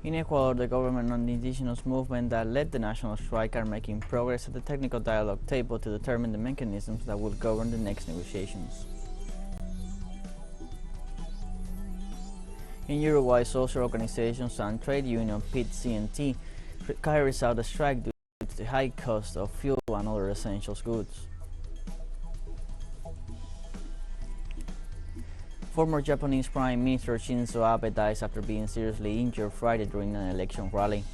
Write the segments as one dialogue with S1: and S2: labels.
S1: In Ecuador, the government and the indigenous movement that led the national strike are making progress at the technical dialogue table to determine the mechanisms that will govern the next negotiations. In Uruguay, social organizations and trade union PIT-CNT carries out a strike due to the high cost of fuel and other essential goods. Former Japanese Prime Minister Shinzo Abe dies after being seriously injured Friday during an election rally.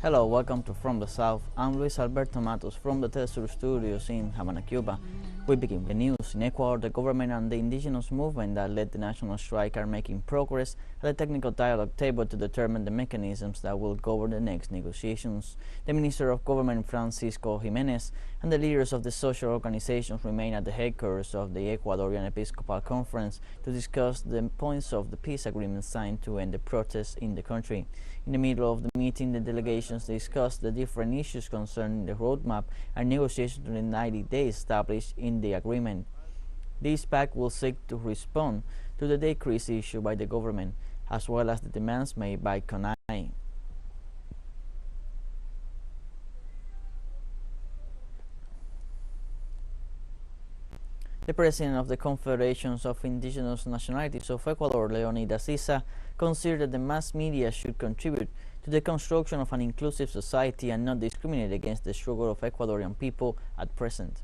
S1: Hello, welcome to From the South. I'm Luis Alberto Matos from the TeleSUR studios in Havana, Cuba. We begin with the news. In Ecuador, the government and the indigenous movement that led the national strike are making progress at the technical dialogue table to determine the mechanisms that will govern the next negotiations. The Minister of Government, Francisco Jimenez, and the leaders of the social organizations remain at the headquarters of the Ecuadorian Episcopal Conference to discuss the points of the peace agreement signed to end the protests in the country. In the middle of the meeting, the delegations discussed the different issues concerning the roadmap and negotiations during 90 days established in the agreement. This pact will seek to respond to the decrees issued by the government, as well as the demands made by CONGO. The president of the Confederations of Indigenous Nationalities of Ecuador, Leonidas Issa, considered that the mass media should contribute to the construction of an inclusive society and not discriminate against the struggle of Ecuadorian people at present.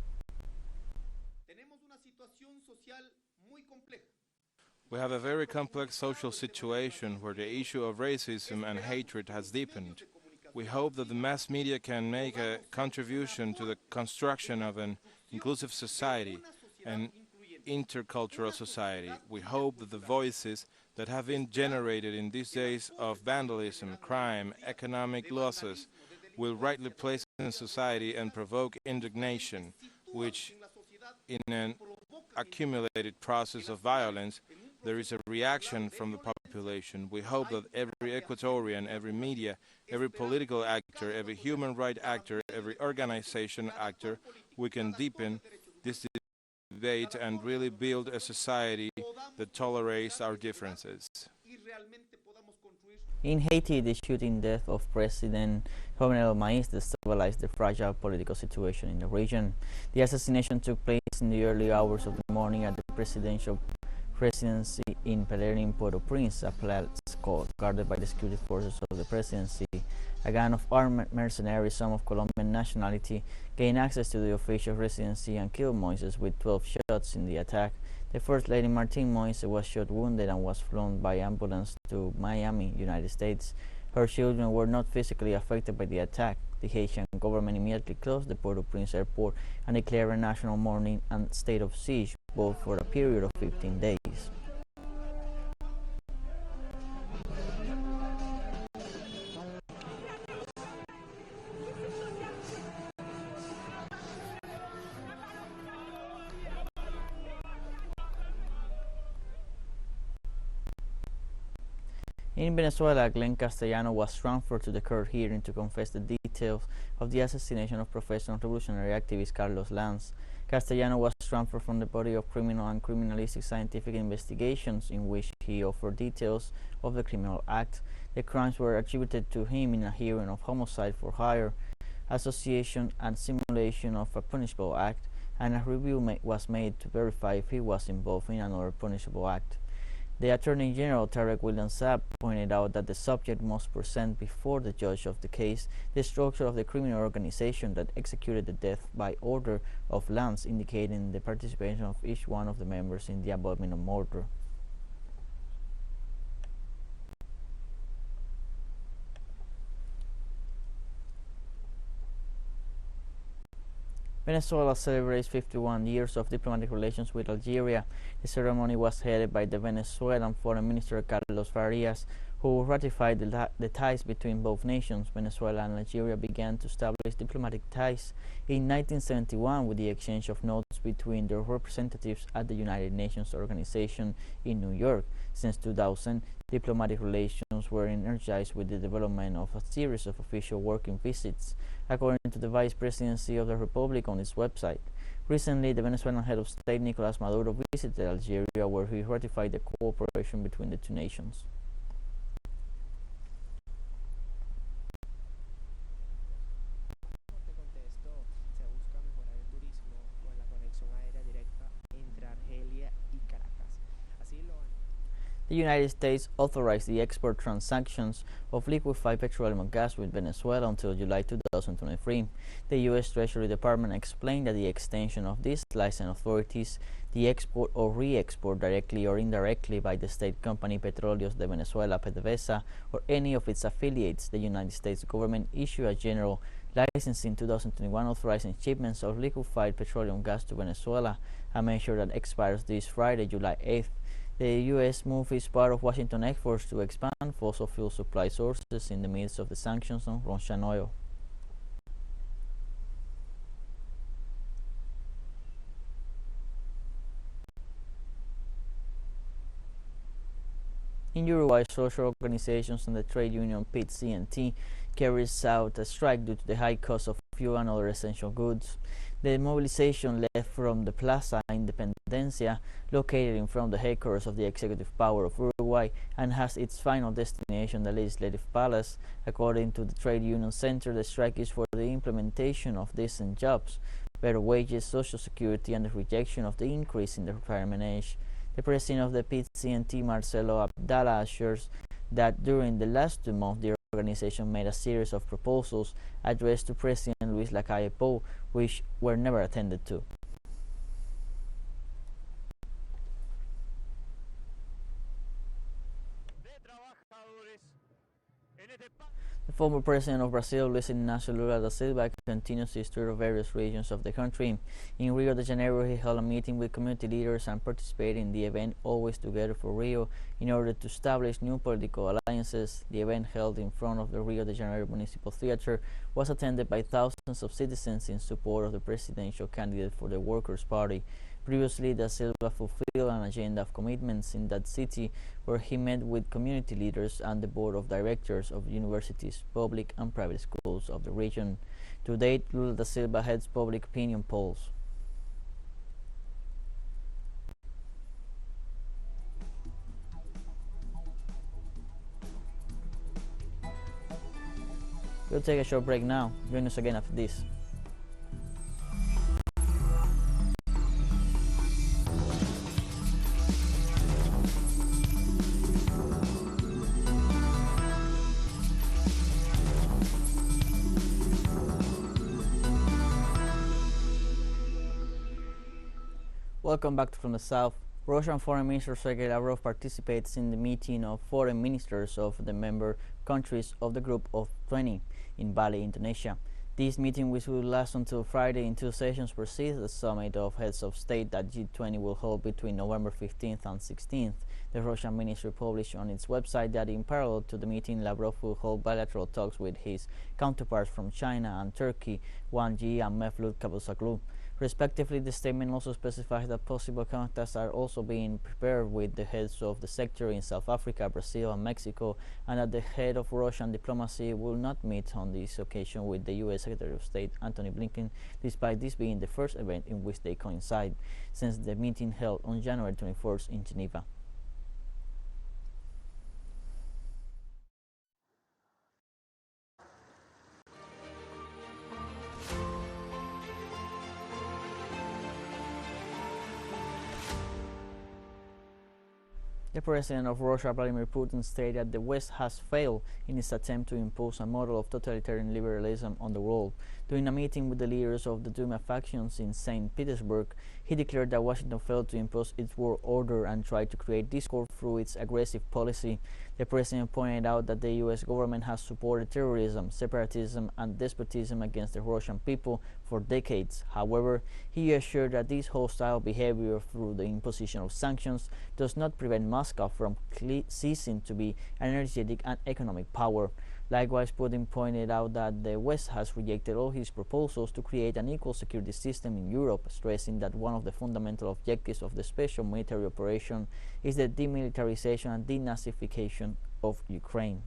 S2: We have a very complex social situation where the issue of racism and hatred has deepened. We hope that the mass media can make a contribution to the construction of an inclusive society and intercultural society. We hope that the voices that have been generated in these days of vandalism, crime, economic losses will rightly place in society and provoke indignation, which in an accumulated process of violence, there is a reaction from the population. We hope that every Ecuadorian, every media, every political actor, every human rights actor, every organization actor, we can deepen this debate and really build a society that tolerates our differences.
S1: In Haiti, the shooting death of President Jovenel Moïse destabilized the fragile political situation in the region. The assassination took place in the early hours of the morning at the presidential presidency in Pelerin, Port-au-Prince, a place guarded by the security forces of the presidency. A gang of armed mercenaries, some of Colombian nationality, gained access to the official residency and killed Moises with 12 shots in the attack. The First Lady Martine Moise was shot wounded and was flown by ambulance to Miami, United States. Her children were not physically affected by the attack. The Haitian government immediately closed the Port-au-Prince airport and declared a national mourning and state of siege, both for a period of 15 days. In Venezuela, Glenn Castellano was transferred to the court hearing to confess the details of the assassination of professional revolutionary activist Carlos Lanz. Castellano was transferred from the body of criminal and criminalistic scientific investigations, in which he offered details of the criminal act. The crimes were attributed to him in a hearing of homicide for hire, association and simulation of a punishable act, and a review was made to verify if he was involved in another punishable act. The Attorney General, Tarek William Saab, pointed out that the subject must present before the judge of the case the structure of the criminal organization that executed the death by order of Lanz, indicating the participation of each one of the members in the abominable murder. Venezuela celebrates 51 years of diplomatic relations with Algeria. The ceremony was headed by the Venezuelan Foreign Minister Carlos Farias, who ratified the ties between both nations. Venezuela and Algeria began to establish diplomatic ties in 1971 with the exchange of notes between their representatives at the United Nations organization in New York. Since 2000, diplomatic relations were energized with the development of a series of official working visits, according to the Vice Presidency of the Republic on its website. Recently, the Venezuelan head of state Nicolas Maduro visited Algeria, where he ratified the cooperation between the two nations. The United States authorized the export transactions of liquefied petroleum and gas with Venezuela until July 2023. The U.S. Treasury Department explained that the extension of these licensing authorities, the export or re-export directly or indirectly by the state company Petróleos de Venezuela, PDVSA, or any of its affiliates, the United States government issued a general license in 2021 authorizing shipments of liquefied petroleum gas to Venezuela, a measure that expires this Friday, July 8th. The U.S. move is part of Washington's efforts to expand fossil fuel supply sources in the midst of the sanctions on Russian oil. In Uruguay, social organizations and the trade union PIT-CNT carries out a strike due to the high cost of fuel and other essential goods. The mobilization left from the Plaza Independencia, located in front of the headquarters of the executive power of Uruguay, and has its final destination, the Legislative Palace. According to the Trade Union Center, the strike is for the implementation of decent jobs, better wages, social security, and the rejection of the increase in the retirement age. The president of the PIT-CNT, Marcelo Abdala, assures that during the last 2 months, the organization made a series of proposals addressed to President Luis Lacalle Pou, which were never attended to. The former president of Brazil, Luis Inácio Lula da Silva, continues his tour of various regions of the country. In Rio de Janeiro, he held a meeting with community leaders and participated in the event Always Together for Rio in order to establish new political alliances. The event, held in front of the Rio de Janeiro Municipal Theater, was attended by thousands of citizens in support of the presidential candidate for the Workers' Party. Previously, da Silva fulfilled an agenda of commitments in that city, where he met with community leaders and the board of directors of universities, public and private schools of the region. To date, Lula da Silva heads public opinion polls. We'll take a short break now. Join us again after this. Welcome back to From the South. Russian Foreign Minister Sergei Lavrov participates in the meeting of foreign ministers of the member countries of the Group of 20 in Bali, Indonesia. This meeting, which will last until Friday in 2 sessions, precedes the summit of heads of state that G20 will hold between November 15th and 16th. The Russian ministry published on its website that in parallel to the meeting, Lavrov will hold bilateral talks with his counterparts from China and Turkey, Wang Yi and Mevlut Cavusoglu. Respectively, the statement also specifies that possible contacts are also being prepared with the heads of the sector in South Africa, Brazil, and Mexico, and that the head of Russian diplomacy will not meet on this occasion with the U.S. Secretary of State Antony Blinken, despite this being the first event in which they coincide since the meeting held on January 24th in Geneva. The president of Russia, Vladimir Putin, stated that the West has failed in its attempt to impose a model of totalitarian liberalism on the world. During a meeting with the leaders of the Duma factions in St. Petersburg, he declared that Washington failed to impose its world order and tried to create discord through its aggressive policy. The president pointed out that the U.S. government has supported terrorism, separatism, and despotism against the Russian people for decades. However, he assured that this hostile behavior through the imposition of sanctions does not prevent Moscow from ceasing to be an energetic and economic power. Likewise, Putin pointed out that the West has rejected all his proposals to create an equal security system in Europe, stressing that one of the fundamental objectives of the special military operation is the demilitarization and denazification of Ukraine.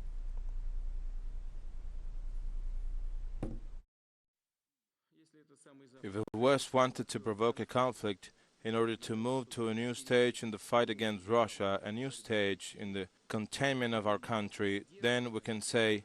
S2: If the West wanted to provoke a conflict in order to move to a new stage in the fight against Russia, a new stage in the containment of our country, then we can say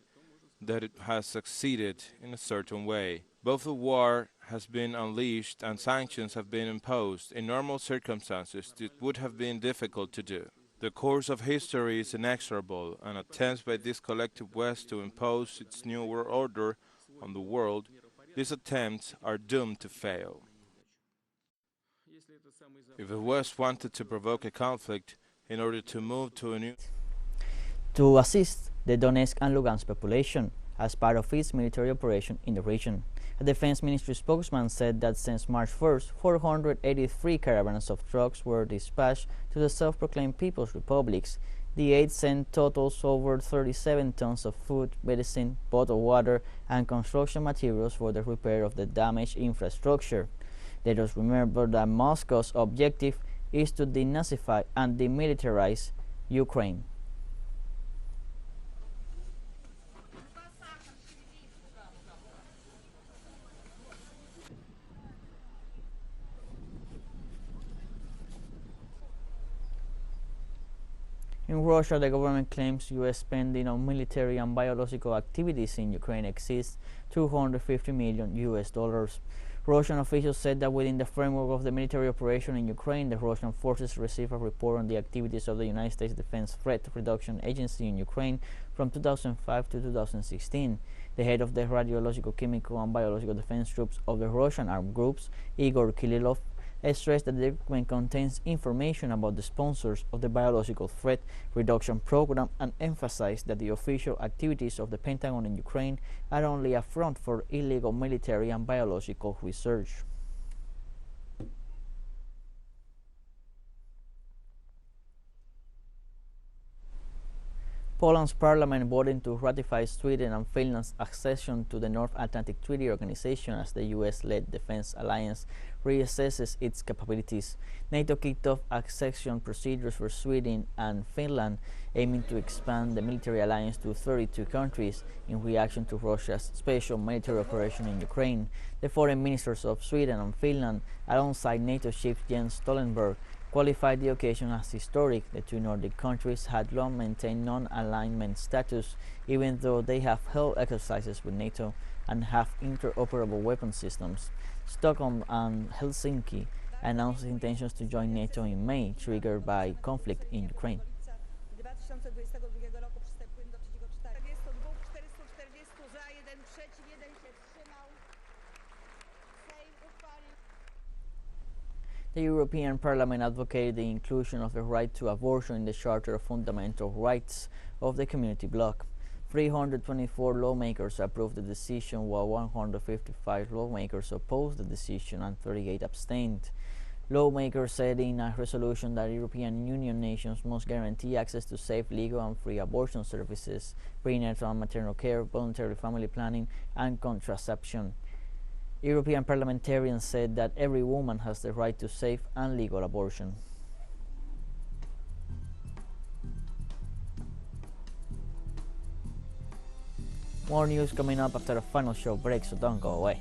S2: that it has succeeded in a certain way. Both the war has been unleashed and sanctions have been imposed. In normal circumstances, it would have been difficult to do. The course of history is inexorable, and attempts by this collective West to impose its new world order on the world, these attempts are doomed to fail. If the West wanted to provoke a conflict in order to move to a new...
S1: to assist the Donetsk and Lugansk population as part of its military operation in the region. A defense ministry spokesman said that since March 1st, 483 caravans of trucks were dispatched to the self-proclaimed People's Republics. The aid sent totals over 37 tons of food, medicine, bottled water, and construction materials for the repair of the damaged infrastructure. Let us remember that Moscow's objective is to denazify and demilitarize Ukraine. In Russia, the government claims U.S. spending on military and biological activities in Ukraine exceeds $250 million. Russian officials said that within the framework of the military operation in Ukraine, the Russian forces received a report on the activities of the United States Defense Threat Reduction Agency in Ukraine from 2005 to 2016. The head of the Radiological, Chemical, and Biological Defense Troops of the Russian armed groups, Igor Kirillov, stressed that the document contains information about the sponsors of the biological threat reduction program and emphasized that the official activities of the Pentagon in Ukraine are only a front for illegal military and biological research. Poland's parliament voted to ratify Sweden and Finland's accession to the North Atlantic Treaty Organization as the U.S.-led defense alliance reassesses its capabilities. NATO kicked off accession procedures for Sweden and Finland, aiming to expand the military alliance to 32 countries in reaction to Russia's special military operation in Ukraine. The foreign ministers of Sweden and Finland, alongside NATO chief Jens Stoltenberg, qualified the occasion as historic. The two Nordic countries had long maintained non-alignment status, even though they have held exercises with NATO and have interoperable weapon systems. Stockholm and Helsinki announced intentions to join NATO in May, triggered by conflict in Ukraine. The European Parliament advocated the inclusion of the right to abortion in the Charter of Fundamental Rights of the Community bloc. 324 lawmakers approved the decision, while 155 lawmakers opposed the decision and 38 abstained. Lawmakers said in a resolution that European Union nations must guarantee access to safe, legal and free abortion services, prenatal and maternal care, voluntary family planning and contraception. European parliamentarians said that every woman has the right to safe and legal abortion. More news coming up after the final show break, so don't go away.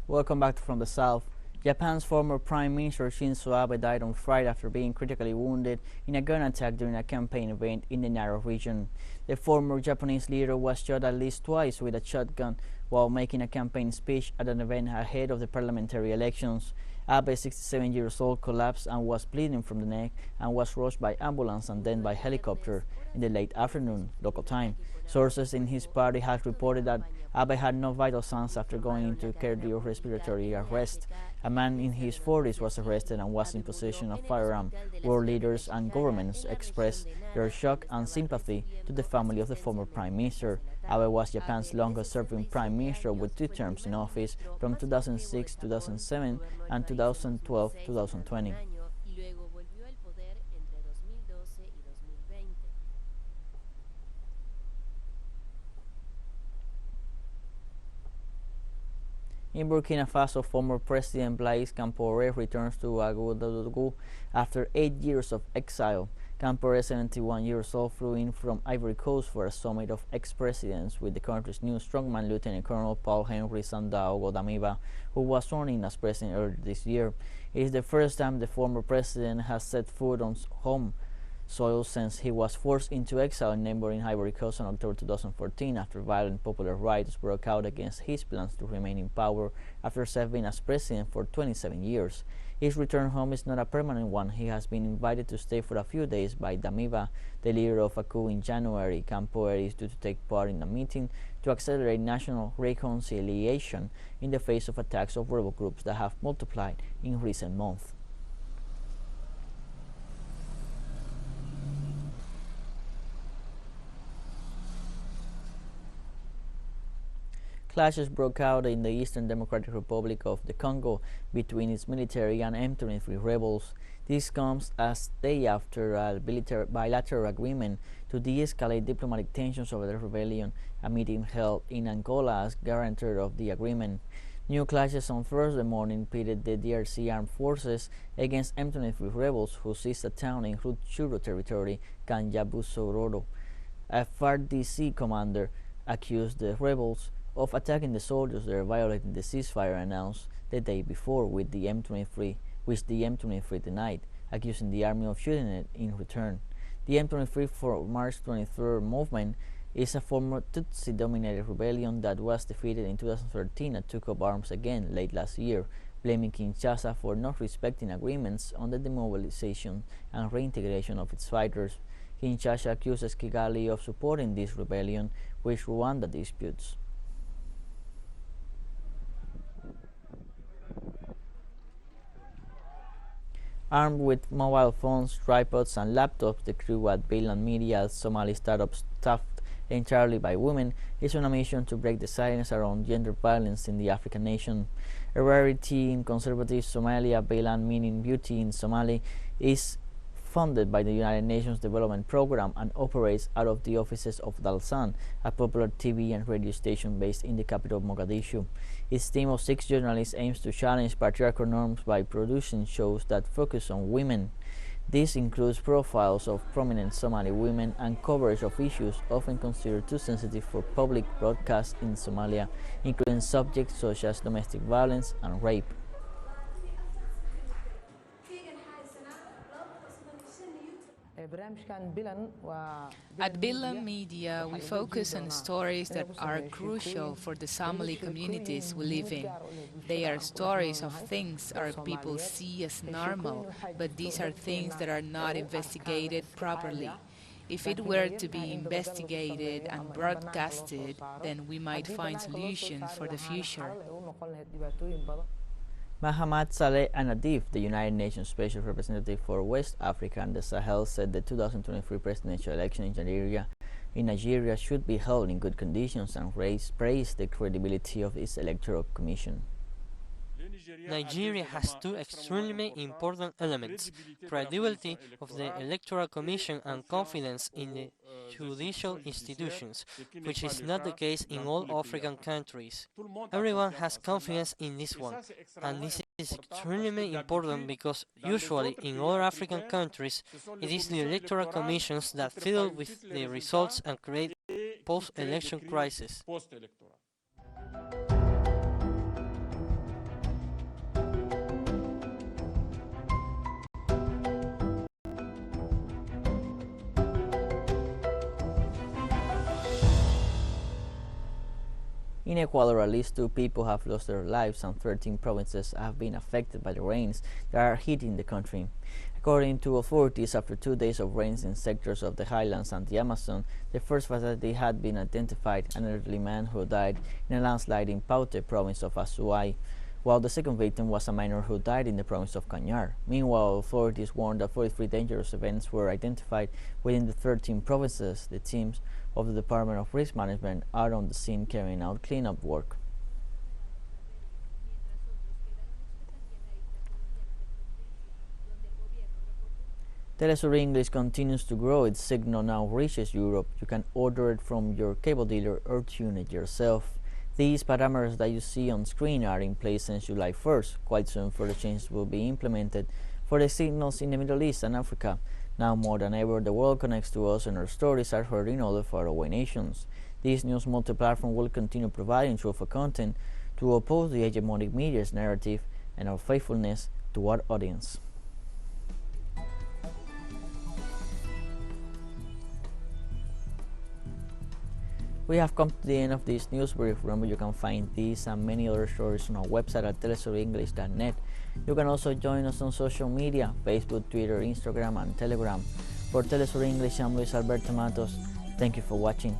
S1: Welcome back to From the South. Japan's former Prime Minister Shinzo Abe died on Friday after being critically wounded in a gun attack during a campaign event in the Nara region. The former Japanese leader was shot at least twice with a shotgun while making a campaign speech at an event ahead of the parliamentary elections. Abe, 67 years old, collapsed and was bleeding from the neck and was rushed by ambulance and then by helicopter in the late afternoon, local time. Sources in his party have reported that Abe had no vital signs after going into cardiorespiratory arrest. A man in his 40s was arrested and was in possession of firearm. World leaders and governments expressed their shock and sympathy to the family of the former prime minister. Abe was Japan's longest-serving prime minister with 2 terms in office from 2006-2007 and 2012-2020. In Burkina Faso, former President Blaise Compaoré returns to Ouagadougou after 8 years of exile. Compaoré, 71 years old, flew in from Ivory Coast for a summit of ex-presidents with the country's new strongman, Lieutenant Colonel Paul-Henri Sandaogo Damiba, who was sworn in as president earlier this year. It is the first time the former president has set foot on home soil since he was forced into exile in neighboring Ivory Coast on October 2014 after violent popular riots broke out against his plans to remain in power after serving as president for 27 years. His return home is not a permanent one. He has been invited to stay for a few days by Damiba, the leader of a coup in January. Compaoré is due to take part in a meeting to accelerate national reconciliation in the face of attacks of rebel groups that have multiplied in recent months. Clashes broke out in the Eastern Democratic Republic of the Congo between its military and M23 rebels. This comes a day after a bilateral agreement to de-escalate diplomatic tensions over the rebellion, a meeting held in Angola as guarantor of the agreement. New clashes on Thursday morning pitted the DRC armed forces against M23 rebels who seized a town in Rutshuru territory, Kanyabusororo. A FARDC commander accused the rebels of attacking the soldiers there, violating the ceasefire announced the day before, which the M23 denied, accusing the army of shooting it in return. The M23 for March 23rd movement is a former Tutsi-dominated rebellion that was defeated in 2013 and took up arms again late last year, blaming Kinshasa for not respecting agreements on the demobilization and reintegration of its fighters. Kinshasa accuses Kigali of supporting this rebellion, which Rwanda disputes. Armed with mobile phones, tripods, and laptops, the crew at Baylan Media, a Somali startup staffed entirely by women, is on a mission to break the silence around gender violence in the African nation. A rarity in conservative Somalia, Baylan, meaning beauty in Somali, is funded by the United Nations Development Program and operates out of the offices of Dalsan, a popular TV and radio station based in the capital Mogadishu. Its team of 6 journalists aims to challenge patriarchal norms by producing shows that focus on women. This includes profiles of prominent Somali women and coverage of issues often considered too sensitive for public broadcast in Somalia, including subjects such as domestic violence and rape.
S3: At Baylan Media, we focus on stories that are crucial for the Somali communities we live in. They are stories of things our people see as normal, but these are things that are not investigated properly. If it were to be investigated and broadcasted, then we might find solutions for the future.
S1: Mahamat Saleh Anadif, the United Nations Special Representative for West Africa and the Sahel, said the 2023 presidential election in Nigeria should be held in good conditions and praised the credibility of its electoral commission.
S4: Nigeria has 2 extremely important elements: credibility of the Electoral Commission and confidence in the judicial institutions, which is not the case in all African countries. Everyone has confidence in this one, and this is extremely important because usually in other African countries it is the Electoral Commissions that fiddle with the results and create post-election crisis.
S1: In Ecuador, at least 2 people have lost their lives and 13 provinces have been affected by the rains that are hitting the country. According to authorities, after 2 days of rains in sectors of the highlands and the Amazon, the first fatality had been identified, an elderly man who died in a landslide in Paute, province of Azuay, while the second victim was a minor who died in the province of Cañar. Meanwhile, authorities warned that 43 dangerous events were identified within the 13 provinces. The teams of the Department of Risk Management are on the scene carrying out cleanup work. TeleSUR English continues to grow. Its signal now reaches Europe. You can order it from your cable dealer or tune it yourself. These parameters that you see on screen are in place since July 1st. Quite soon further changes will be implemented for the signals in the Middle East and Africa. Now more than ever, the world connects to us and our stories are heard in other faraway nations. This news multi-platform will continue providing truthful content to oppose the hegemonic media's narrative and our faithfulness to our audience. We have come to the end of this news brief. Remember, you can find these and many other stories on our website at telesurenglish.net. You can also join us on social media, Facebook, Twitter, Instagram, and Telegram. For TeleSUR English, I'm Luis Alberto Matos. Thank you for watching.